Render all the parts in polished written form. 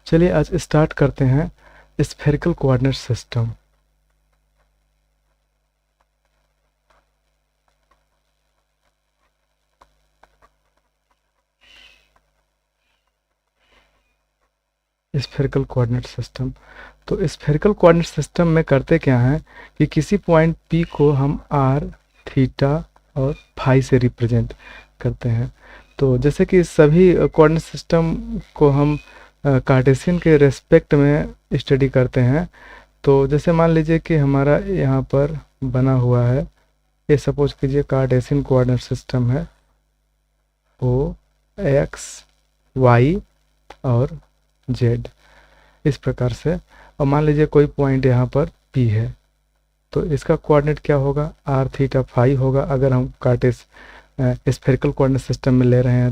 चलिए आज स्टार्ट करते हैं spherical coordinate system. Spherical coordinate system. तो स्फेरिकल कोऑर्डिनेट सिस्टम में करते क्या है कि किसी पॉइंट P को हम आर, थीटा और फाई से रिप्रेजेंट करते हैं। तो जैसे कि सभी कोऑर्डिनेट सिस्टम को हम कार्टेशियन के रेस्पेक्ट में स्टडी करते हैं। तो जैसे मान लीजिए कि हमारा यहाँ पर बना हुआ है, ये सपोज कीजिए कार्टेशियन कोऑर्डिनेट सिस्टम है, ओ एक्स वाई और जेड इस प्रकार से। और मान लीजिए कोई पॉइंट यहाँ पर P है, तो इसका कोऑर्डिनेट क्या होगा, आर थीटा फाई होगा अगर हम कार्टेस स्फेरिकल कोऑर्डिनेट सिस्टम में ले रहे हैं।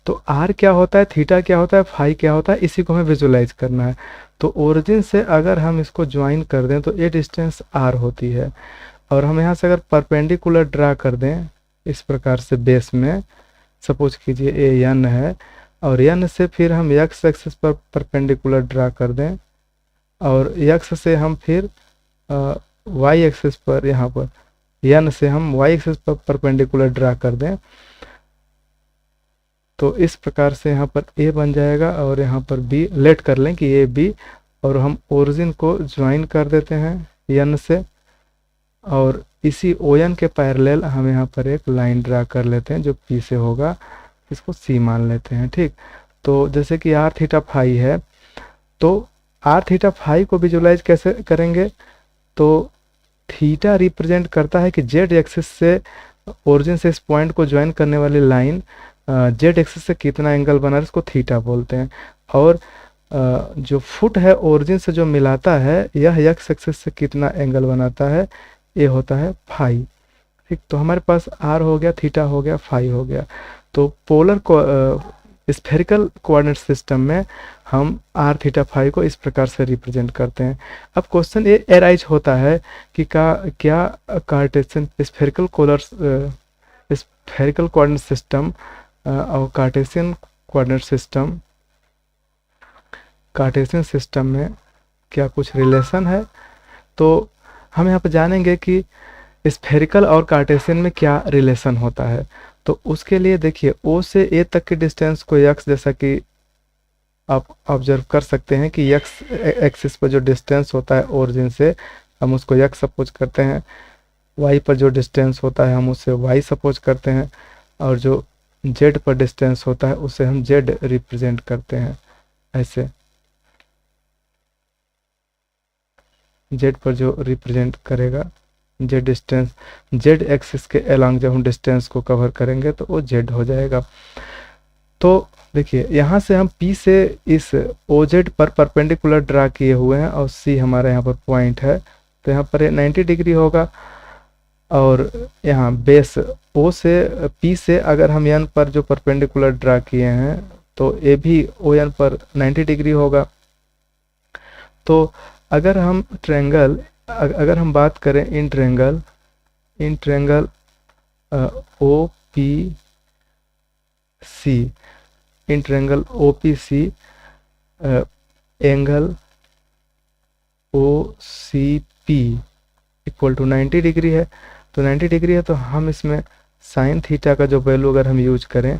तो आर क्या होता है, थीटा क्या होता है, फाई क्या होता है, इसी को हमें विजुलाइज करना है। तो ओरिजिन से अगर हम इसको ज्वाइन कर दें तो ये डिस्टेंस आर होती है, और हम यहाँ से अगर परपेंडिकुलर ड्रा कर दें इस प्रकार से बेस में, सपोज कीजिए ए एन है, और एन से फिर हम एक्स एक्सिस पर परपेंडिकुलर ड्रा कर दें, और एक्स से हम फिर वाई एक्सिस पर, यहाँ पर एन से हम वाई एक्सिस पर परपेंडिकुलर ड्रा कर दें, तो इस प्रकार से यहाँ पर ए बन जाएगा और यहाँ पर बी लेट कर लें कि ए बी, और हम ओरिजिन को ज्वाइन कर देते हैं एन से, और इसी ओ एन के पैरेलल हम यहाँ पर एक लाइन ड्रा कर लेते हैं जो पी से होगा, इसको सी मान लेते हैं। ठीक, तो जैसे कि आर थीटा फाई है, तो आर थीटा फाई को विजुलाइज कैसे करेंगे, तो थीटा रिप्रेजेंट करता है कि जेड एक्सिस से ओरिजिन से इस पॉइंट को ज्वाइन करने वाली लाइन जेड एक्सिस से कितना एंगल बना है, इसको थीटा बोलते हैं। और जो फुट है ओरिजिन से जो मिलाता है, यह एक्स एक्सिस से कितना एंगल बनाता है, ये होता है फाई। ठीक, तो हमारे पास आर हो गया, थीटा हो गया, फाई हो गया। तो पोलर को स्फेरिकल कोऑर्डिनेट सिस्टम में हम आर थीटा फाई को इस प्रकार से रिप्रेजेंट करते हैं। अब क्वेश्चन ये एराइज होता है कि क्या Cartesian spherical spherical coordinate system और कार्टेशियन सिस्टम में क्या कुछ रिलेशन है। तो हम यहाँ पर जानेंगे कि स्फेरिकल और कार्टेशियन में क्या रिलेशन होता है। तो उसके लिए देखिए, ओ से ए तक की डिस्टेंस को एक्स, जैसा कि आप ऑब्जर्व कर सकते हैं कि एक्स एक्सिस पर जो डिस्टेंस होता है ओरिजिन से, हम उसको एक्स सपोज करते हैं, वाई पर जो डिस्टेंस होता है हम उसे वाई सपोज करते हैं, और जो जेड पर डिस्टेंस होता है उसे हम जेड रिप्रेजेंट करते हैं। ऐसे जेड पर जो रिप्रेजेंट करेगा, जेड डिस्टेंस, जेड एक्सिस के अलोंग जब हम डिस्टेंस को कवर करेंगे तो वो जेड हो जाएगा। तो देखिए, यहाँ से हम P से इस OZ पर परपेंडिकुलर ड्रा किए हुए हैं, और C हमारा यहाँ पर पॉइंट है, तो यहाँ पर 90 डिग्री होगा। और यहाँ बेस O से P से अगर हम N पर जो परपेंडिकुलर ड्रा किए हैं, तो ये भी ON पर 90 डिग्री होगा। तो अगर हम अगर हम बात करें in triangle OPC, in triangle OPC angle OCP equal to 90 degree है। तो 90 डिग्री है, तो हम इसमें साइन थीटा का जो वैल्यू अगर हम यूज करें,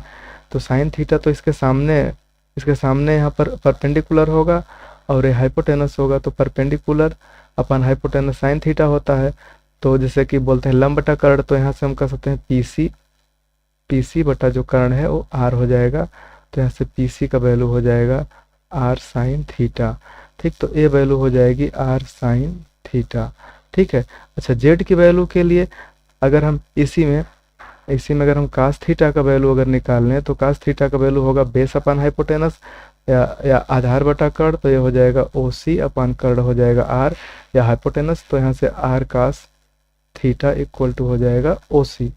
तो साइन थीटा तो इसके सामने यहाँ पर परपेंडिकुलर होगा, और ये हाइपोटेनस होगा, तो perpendicular upon hypotenuse sine theta होता है। तो जैसे कि बोलते हैं लंब बटा कर्ण, तो यहाँ से हम कह सकते हैं पीसी बटा जो कर्ण है वो आर हो जाएगा। तो यहाँ से पीसी का वैल्यू हो जाएगा आर साइन थीटा। ठीक, तो ये वैल्यू हो जाएगी आर साइन थीटा। ठीक है। अच्छा, जेड की वैल्यू के लिए अगर हम इसी में अगर हम कास थीटा का वैल्यू अगर निकाल लें, तो कास थीटा का वैल्यू होगा बेस अपन हाइपोटेनस या आधार बटा कर्ण, तो ये हो जाएगा OC अपन कर्ण हो जाएगा आर या हाइपोटेनस, तो यहाँ से r cos theta equal to हो जाएगा OC।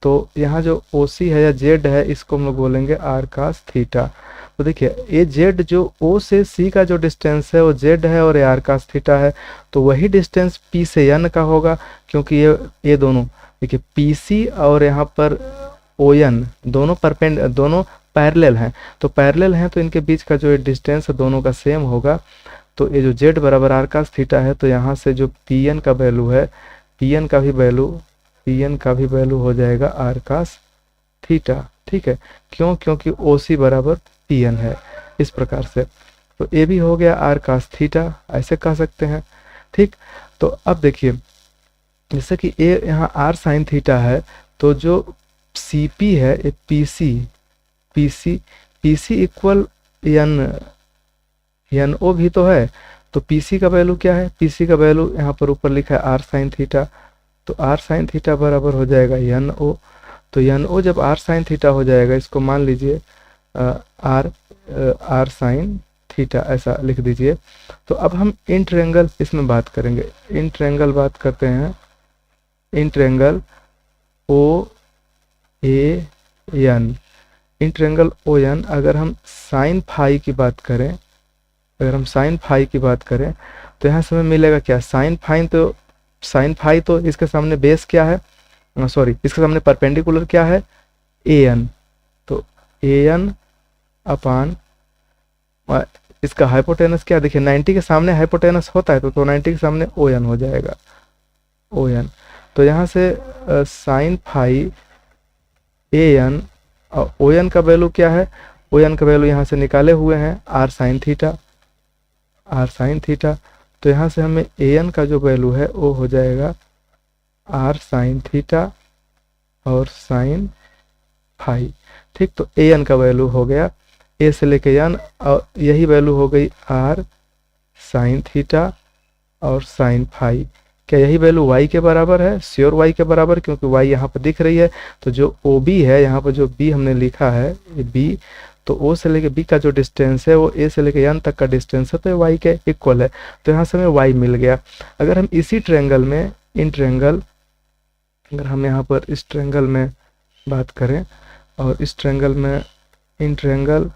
तो यहाँ जो OC है या जेड है, इसको हम लोग बोलेंगे आर कास थीटा। तो देखिए, ये जेड जो O से C का जो डिस्टेंस है वो जेड है, और ये आर कास थीटा है, तो वही डिस्टेंस P से N का होगा, क्योंकि ये दोनों देखिए PC और यहाँ पर ON दोनों पैरेलल हैं, तो पैरेलल हैं तो इनके बीच का जो डिस्टेंस है दोनों का सेम होगा। तो ये जो z बराबर आर कास थीटा है, तो यहाँ से जो पी एन का वैल्यू है, पी एन का भी वैल्यू हो जाएगा आर कास थीटा। ठीक है, क्यों? क्योंकि ओ सी बराबर पी एन है, इस प्रकार से। तो ये भी हो गया आर कास थीटा, ऐसे कह सकते हैं। ठीक, तो अब देखिए जैसे कि ए यहाँ आर साइन थीटा है, तो जो सी पी है ये P C equal N O भी तो है। तो पी सी का वैल्यू क्या है? पी सी का वैल्यू यहाँ पर ऊपर लिखा है आर साइन थीटा, तो आर साइन थीटा बराबर हो जाएगा एन ओ। तो एन ओ जब आर साइन थीटा हो जाएगा, इसको मान लीजिए आर साइन थीटा ऐसा लिख इन। तो अब हम इन ट्रायंगल इसमें बात करेंगे, इन ट्रायंगल बात करते हैं, in triangle O A N, in triangle O N. अगर हम साइन फाई की बात करें, अगर हम साइन फाई की बात करें तो यहाँ से हमें मिलेगा क्या? साइन फाई तो इसके सामने बेस क्या है, सॉरी इसके सामने परपेंडिकुलर क्या है? A N. तो ए एन अपान इसका हाइपोटेनस क्या? देखिए 90 के सामने हाइपोटेनस होता है, तो 90 के सामने ओ एन हो जाएगा, ओ एन। तो यहाँ से साइन फाई ए एन और ओ एन का वैल्यू क्या है? ओ एन का वैल्यू यहाँ से निकाले हुए हैं r sine theta, are sine theta. तो यहाँ से हमें ए एन का जो वैल्यू है वो हो जाएगा आर साइन थीटा और साइन फाई। ठीक, तो ए एन का वैल्यू हो गया ए से लेके एन, और यही वैल्यू हो गई आर साइन थीटा और साइन फाई। क्या यही वैल्यू y के बराबर है? श्योर y के बराबर, क्योंकि y यहाँ पर दिख रही है। तो जो ओ बी है, यहाँ पर जो b हमने लिखा है ये b, तो o से लेके b का जो डिस्टेंस है वो a से लेके n तक का डिस्टेंस है, तो y के इक्वल है। तो यहाँ से हमें y मिल गया। अगर हम इसी ट्रायंगल में इन ट्रायंगल, अगर हम यहाँ पर इस ट्रायंगल में बात करें और इस ट्रायंगल में इन ट्रायंगल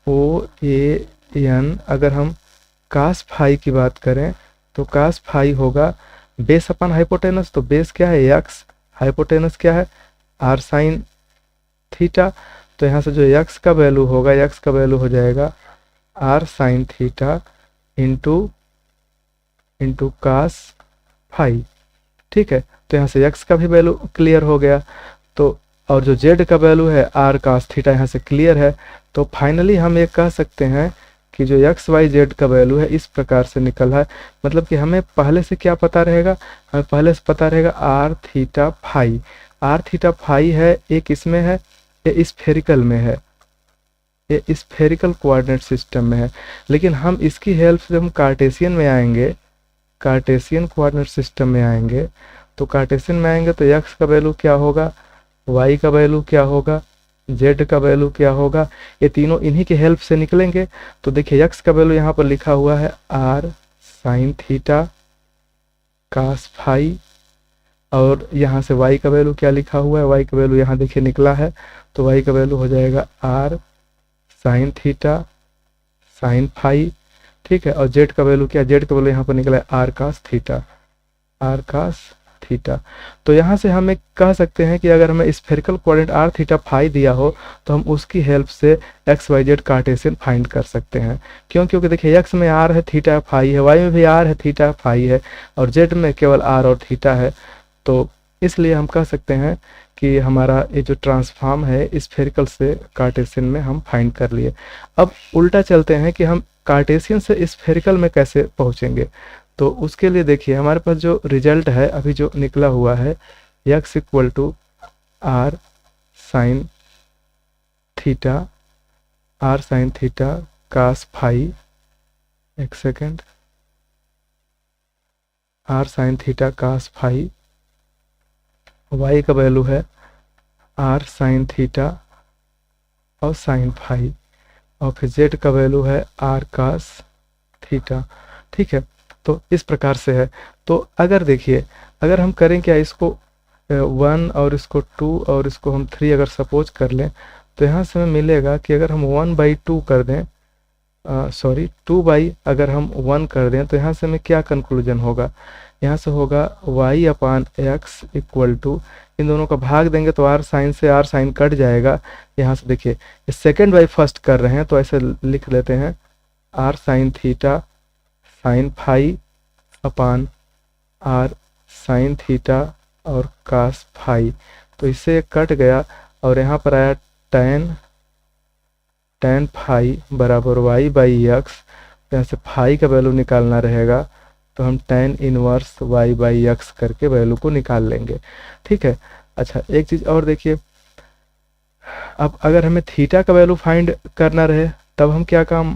ओ ए एन, अगर हम कास फाई की बात करें तो कास फाई होगा बेस अपन हाइपोटेनस। तो बेस क्या है? एक्स, हाइपोटेनस क्या है? Are sine theta. तो यहाँ से जो एक्स का वैल्यू होगा, एक्स का वैल्यू हो जाएगा r sine theta into cos phi. ठीक है, तो यहाँ से एक्स का भी वैल्यू क्लियर हो गया। तो और जो जेड का वैल्यू है आर कास थीटा यहाँ से क्लियर है। तो फाइनली हम ये कह सकते हैं कि जो एक्स वाई जेड का वैल्यू है इस प्रकार से निकला है। मतलब कि हमें पहले से क्या पता रहेगा? हमें पहले से पता रहेगा r theta phi. R theta phi है, एक इसमें है, ये स्फेरिकल में है, ये स्फेरिकल कोऑर्डिनेट सिस्टम में है। लेकिन हम इसकी हेल्प से हम कार्टेशियन में आएंगे, कार्टेशियन कोऑर्डिनेट सिस्टम में आएंगे। तो कार्टेशियन में आएंगे तो एक्स का वैल्यू क्या होगा, वाई का वैल्यू क्या होगा, जेड का वैल्यू क्या होगा, ये तीनों इन्हीं की हेल्प से निकलेंगे। तो देखिए एक्स का वैल्यू यहाँ पर लिखा हुआ है are sine theta cos phi, और यहाँ से वाई का वैल्यू क्या लिखा हुआ है, वाई का वैल्यू यहाँ देखिए निकला है। तो वाई का वैल्यू हो जाएगा r sine theta sine phi. ठीक है, और जेड का वैल्यू क्या? जेड का वैल्यू यहाँ पर निकला है r cos theta, r cos theta. तो यहाँ से हम एक कह सकते हैं कि अगर हमें spherical coordinate r theta phi दिया हो तो हम उसकी हेल्प से x y z cartesian find कर सकते हैं। क्यों? क्योंकि देखिए एक्स में आर है, थीटा फाई है, वाई में भी आर है, थीटा फाई है, और जेड में केवल आर और थीटा है। तो इसलिए हम कह सकते हैं कि हमारा ये जो ट्रांसफॉर्म है स्फेरिकल से कार्टेशियन में हम फाइंड कर लिए। अब उल्टा चलते हैं कि हम कार्टेशियन से स्फेरिकल में कैसे पहुंचेंगे। तो उसके लिए देखिए हमारे पास जो रिजल्ट है अभी जो निकला हुआ है, x equal to are sine theta, are sine theta cos phi, एक second, R sine theta cos phi, y का वैल्यू है आर साइन थीटा और साइन फाई, और फिर z का वैल्यू है आर कास थीटा। ठीक है, तो इस प्रकार से है। तो अगर देखिए अगर हम करें क्या, इसको 1 और इसको 2 और इसको हम 3 अगर सपोज कर लें, तो यहाँ से हमें मिलेगा कि अगर हम 1/2 कर दें, सॉरी 2 अगर हम 1 कर दें, तो यहाँ से हमें क्या कंक्लूजन होगा? यहाँ से होगा y upon X equal to इन दोनों का भाग देंगे तो आर साइन से आर साइन कट जाएगा। यहाँ से देखिए सेकेंड बाई फर्स्ट कर रहे हैं तो ऐसे लिख लेते हैं r sine theta sine phi upon r sine theta और कास फाई। तो इससे कट गया और यहाँ पर आया टेन फाई बराबर वाई बाई एक्स। यहाँ से फाई का वैल्यू निकालना रहेगा तो हम tan inverse y by x करके वैल्यू को निकाल लेंगे। ठीक है। अच्छा एक चीज़ और देखिए, अब अगर हमें थीटा का वैल्यू फाइंड करना रहे तब हम क्या काम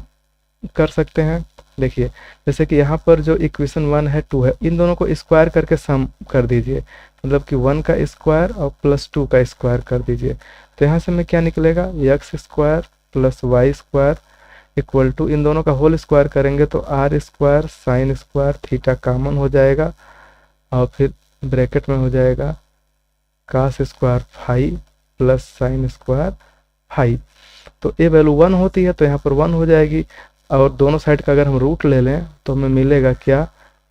कर सकते हैं। देखिए जैसे कि यहाँ पर जो इक्वेशन 1 है 2 है, इन दोनों को स्क्वायर करके सम कर दीजिए, मतलब कि 1 का स्क्वायर और प्लस 2 का स्क्वायर कर दीजिए। तो यहाँ से हमें क्या निकलेगा, X square plus Y square equal to इन दोनों का होल स्क्वायर करेंगे तो R square sine square theta common हो जाएगा और फिर ब्रैकेट में हो जाएगा cos square phi plus sine square phi. तो ये वैल्यू 1 होती है तो यहाँ पर 1 हो जाएगी और दोनों साइड का अगर हम रूट ले लें तो हमें मिलेगा क्या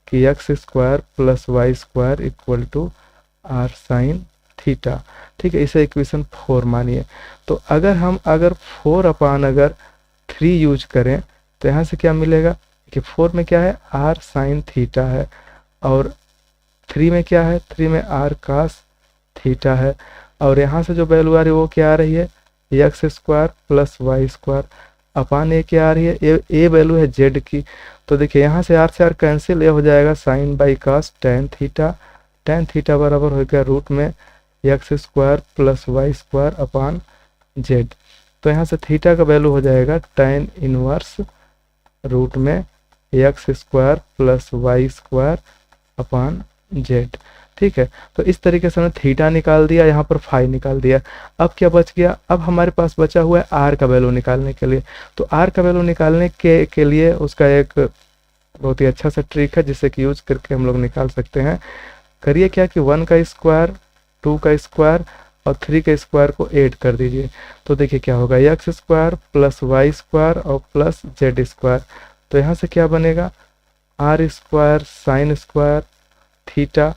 कि x square plus Y square equal to are sine theta. ठीक है, इसे इक्वेशन 4 मानिए। तो अगर 4 अपान अगर 3 यूज करें तो यहाँ से क्या मिलेगा कि 4 में क्या है आर साइन थीटा है और 3 में क्या है, 3 में आर कास थीटा है और यहाँ से जो वैल्यू आ रही है वो क्या आ रही है X square plus Y square upon A क्या आ रही है, ए वैल्यू है जेड की। तो देखिए यहाँ से आर कैंसिल, ये हो जाएगा sine by cos tan theta बराबर हो गया रूट में x square plus Y square upon z. तो यहाँ से थीटा का वैल्यू हो जाएगा टेन इनवर्स रूट में x square plus Y square upon z. ठीक है, तो इस तरीके से हमने थीटा निकाल दिया, यहाँ पर फाई निकाल दिया। अब क्या बच गया, अब हमारे पास बचा हुआ है आर का वैल्यू निकालने के लिए। तो आर का वैल्यू निकालने के लिए उसका एक बहुत ही अच्छा सा ट्रिक है जिसे कि यूज करके हम लोग निकाल सकते हैं। करिए क्या कि 1 का स्क्वायर 2 का स्क्वायर और 3 के स्क्वायर को ऐड कर दीजिए। तो देखिए क्या होगा x square plus Y square और प्लस जेड स्क्वायर। तो यहाँ से क्या बनेगा r square sine square theta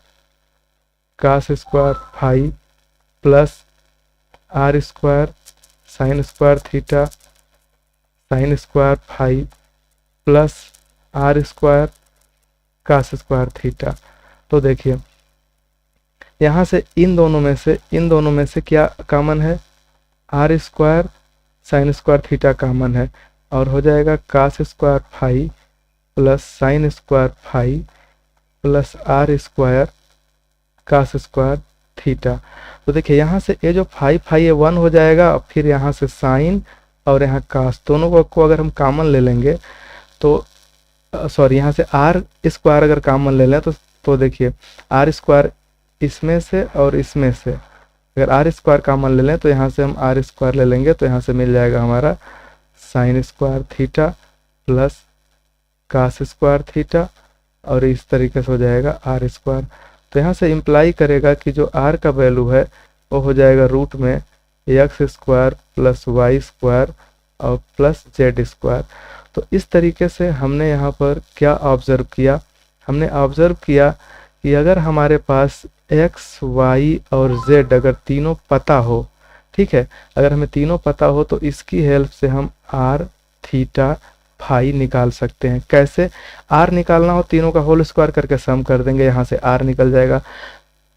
cos square phi plus r square sine square theta sine square phi plus r square cos square theta. तो देखिए यहाँ से इन दोनों में से क्या कॉमन है, r square sine square theta common है और हो जाएगा cos square phi plus sine square phi plus r square cos square theta. तो देखिए यहाँ से ये जो फाई ये 1 हो जाएगा, फिर यहाँ से साइन और यहाँ कास दोनों को अगर हम कॉमन ले लेंगे तो सॉरी यहाँ से आर स्क्वायर अगर कॉमन ले लें तो देखिए आर स्क्वायर इसमें से और इसमें से अगर आर स्क्वायर कॉमन ले लें तो यहाँ से हम आर स्क्वायर ले लेंगे तो यहाँ से मिल जाएगा हमारा sine square theta plus cos square theta और इस तरीके से हो जाएगा आर स्क्वायर। तो यहाँ से इम्प्लाई करेगा कि जो आर का वैल्यू है वो हो जाएगा रूट में x square plus Y square और प्लस जेड स्क्वायर। तो इस तरीके से हमने यहाँ पर क्या ऑब्जर्व किया, हमने ऑब्जर्व किया कि अगर हमारे पास एक्स वाई और जेड अगर तीनों पता हो, ठीक है, अगर हमें तीनों पता हो तो इसकी हेल्प से हम आर थीटा फाई निकाल सकते हैं। कैसे, आर निकालना हो तीनों का होल स्क्वायर करके सम कर देंगे, यहाँ से आर निकल जाएगा।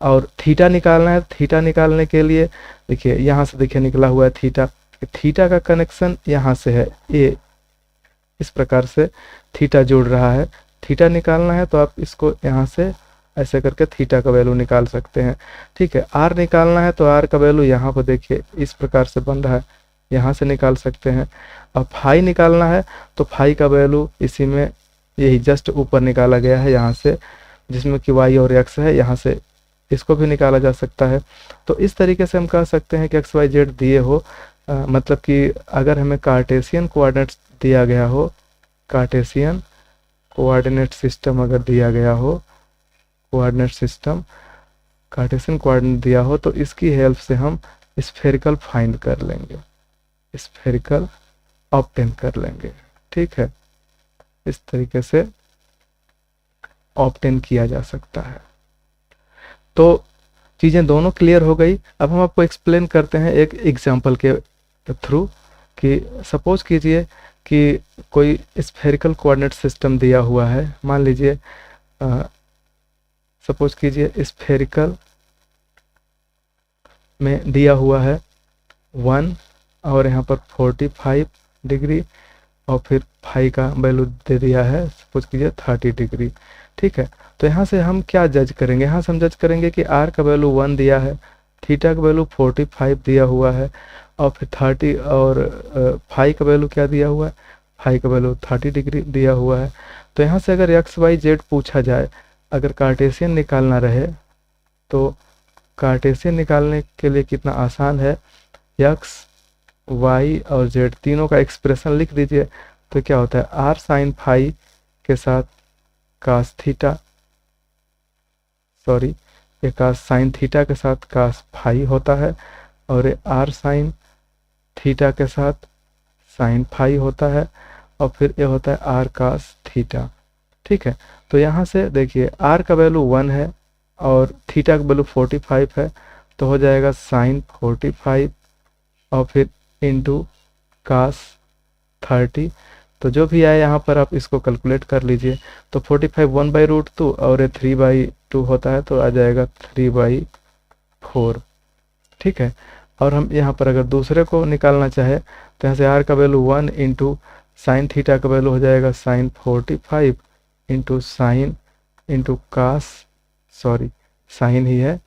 और थीटा निकालना है, थीटा निकालने के लिए देखिए यहाँ से देखिए निकला हुआ है थीटा, थीटा का कनेक्शन यहाँ से है, ये इस प्रकार से थीटा जुड़ रहा है। थीटा निकालना है तो आप इसको यहाँ से ऐसे करके थीटा का वैल्यू निकाल सकते हैं। ठीक है, आर निकालना है तो आर का वैल्यू यहाँ पर देखिए इस प्रकार से बन रहा है, यहाँ से निकाल सकते हैं। अब फाई निकालना है तो फाई का वैल्यू इसी में यही जस्ट ऊपर निकाला गया है यहाँ से, जिसमें कि वाई और एक्स है, यहाँ से इसको भी निकाला जा सकता है। तो इस तरीके से हम कह सकते हैं कि एक्स वाई जेड दिए हो, मतलब कि अगर हमें कार्टेशियन कोऑर्डिनेट्स दिया गया हो, कार्टेशियन कोऑर्डिनेट सिस्टम अगर दिया गया हो, कोऑर्डिनेट सिस्टम कार्टेशियन कोऑर्डिनेट दिया हो तो इसकी हेल्प से हम स्फेरिकल फाइंड कर लेंगे, स्फेरिकल ऑब्टेन कर लेंगे। ठीक है, इस तरीके से ऑब्टेन किया जा सकता है। तो चीज़ें दोनों क्लियर हो गई। अब हम आपको एक्सप्लेन करते हैं एक एग्जांपल के थ्रू कि सपोज कीजिए कि कोई स्फेरिकल कोऑर्डिनेट सिस्टम दिया हुआ है। मान लीजिए सपोज कीजिए स्फेरिकल में दिया हुआ है 1 और यहाँ पर 45 डिग्री और फिर फाई का वैल्यू दे दिया है सपोज कीजिए 30 डिग्री। ठीक है, तो यहाँ से हम क्या जज करेंगे? यहाँ से हम जज करेंगे कि आर का वैल्यू 1 दिया है, थीटा का वैल्यू 45 दिया हुआ है और फिर 30 और फाई का वैल्यू क्या दिया हुआ है? फाई का वैल्यू 30 डिग्री दिया हुआ है। तो यहाँ से अगर एक्स वाई जेड पूछा जाए, अगर कार्टेशियन निकालना रहे तो कार्टेशियन निकालने के लिए कितना आसान है, एक्स वाई और जेड तीनों का एक्सप्रेशन लिख दीजिए। तो क्या होता है, आर साइन फाई के साथ कास थीटा, सॉरी ये कास साइन थीटा के साथ कास फाई होता है और ये आर साइन थीटा के साथ साइन फाई होता है और फिर ये होता है आर कास थीटा। ठीक है, तो यहाँ से देखिए आर का वैल्यू 1 है और थीटा का वैल्यू 45 है, तो हो जाएगा साइन 45 और फिर इंटू कास 30। तो जो भी आए यहाँ पर आप इसको कैलकुलेट कर लीजिए। तो 45 1/√2 और ये 3/2 होता है तो आ जाएगा 3/4। ठीक है, और हम यहाँ पर अगर दूसरे को निकालना चाहे तो यहाँ से आर का वैल्यू 1 इंटू साइन थीटा का वैल्यू हो जाएगा sine 45 into sine into cos, sorry sine ही है,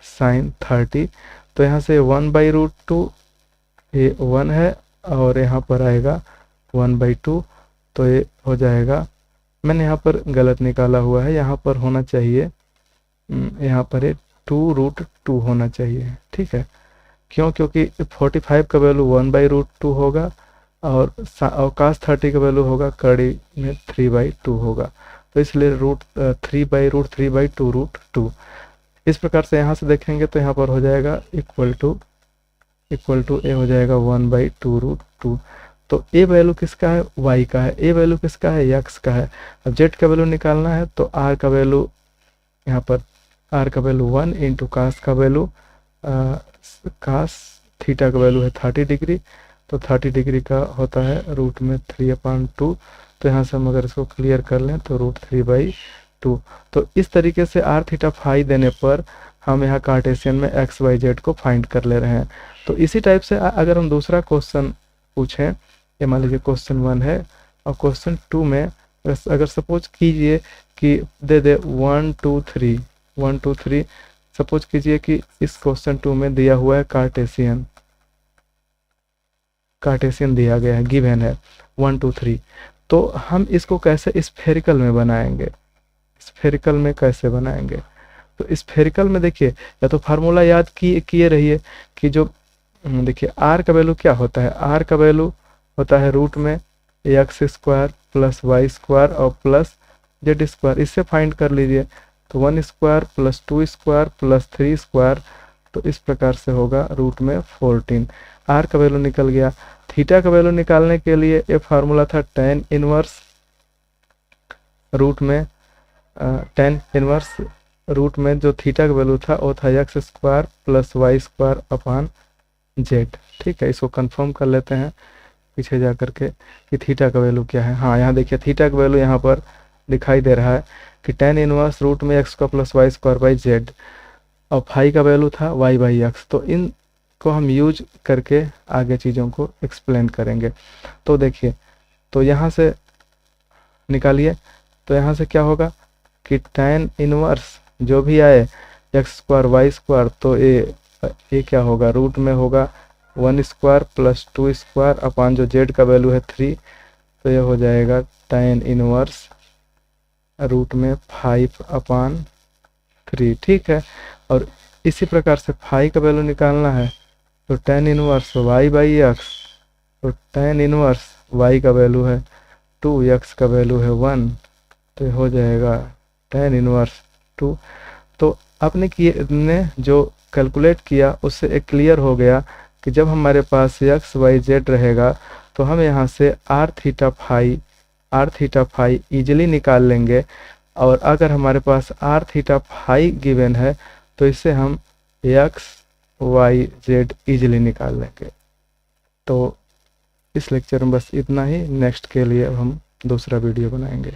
साइन 30। तो यहाँ से 1/√2 ये 1 है और यहाँ पर आएगा 1/2, तो ये हो जाएगा, मैंने यहाँ पर गलत निकाला हुआ है, यहाँ पर होना चाहिए, यहाँ पर ये 2√2 होना चाहिए। ठीक है, क्यों? क्योंकि 45 का वैल्यू 1/√2 होगा और कास 30 का वैल्यू होगा कड़ी में 3/2 होगा, तो इसलिए √3/2 इस प्रकार से यहाँ से देखेंगे तो यहाँ पर हो जाएगा इक्वल टू ए हो जाएगा 1/2√2। तो ए वैल्यू किसका है? वाई का है। ए वैल्यू किसका है? एक्स का है। अब जेड का वैल्यू निकालना है तो आर का वैल्यू, यहाँ पर आर का वैल्यू 1 इंटू कास का वैल्यू, कास थीटा का वैल्यू है 30 डिग्री, तो 30 डिग्री का होता है रूट में 3/2। तो यहाँ से हम अगर इसको क्लियर कर लें तो √3/2। तो इस तरीके से आर थीटा फाई देने पर हम यहाँ कार्टेशियन में एक्स वाई जेड को फाइंड कर ले रहे हैं। तो इसी टाइप से अगर हम दूसरा क्वेश्चन पूछें, ये मान लीजिए क्वेश्चन 1 है और क्वेश्चन 2 में अगर सपोज कीजिए कि दे 1 2 3 सपोज कीजिए कि इस क्वेश्चन 2 में दिया हुआ है कार्टेशियन दिया गया है, गिवन है 1 2 3। तो हम इसको कैसे स्फेरिकल में बनाएंगे? स्फेरिकल में कैसे बनाएंगे? तो स्फेरिकल में देखिए, या तो फार्मूला याद किए रहिए कि जो देखिए आर का वैल्यू क्या होता है? आर का वैल्यू होता है रूट में x² प्लस y² और प्लस z²। इससे फाइंड कर लीजिए तो 1² प्लस 2² प्लस 3², तो इस प्रकार से होगा रूट में 14। आर का वैल्यू निकल गया। थीटा का वैल्यू निकालने के लिए ये फार्मूला था tan इनवर्स रूट में जो थीटा का वैल्यू था वो था x² प्लस y² अपान z। ठीक है, इसको कंफर्म कर लेते हैं पीछे जा करके कि थीटा का वैल्यू क्या है। हाँ, यहाँ देखिए थीटा का वैल्यू यहाँ पर दिखाई दे रहा है कि tan इनवर्स रूट में x² plus y² by z और फाई का वैल्यू था y/x। तो इनको हम यूज करके आगे चीज़ों को एक्सप्लेन करेंगे। तो देखिए, तो यहाँ से निकालिए, तो यहाँ से क्या होगा कि tan इनवर्स जो भी आए x² y², तो ये क्या होगा? रूट में होगा 1² प्लस 2² अपान जो z का वैल्यू है 3, तो ये हो जाएगा tan इनवर्स रूट में 5/3। ठीक है, और इसी प्रकार से फाई का वैल्यू निकालना है तो tan इनवर्स y/x, तो tan इनवर्स y का वैल्यू है 2, x का वैल्यू है 1, तो ये हो जाएगा tan इनवर्स 2। तो आपने जो कैलकुलेट किया उससे एक क्लियर हो गया कि जब हमारे पास x y z रहेगा तो हम यहाँ से r थीटा फाई इजीली निकाल लेंगे। और अगर हमारे पास r थीटा फाई गिवन है तो इससे हम एक्स वाई जेड ईजिली निकाल लेंगे। तो इस लेक्चर में बस इतना ही। नेक्स्ट के लिए हम दूसरा वीडियो बनाएंगे।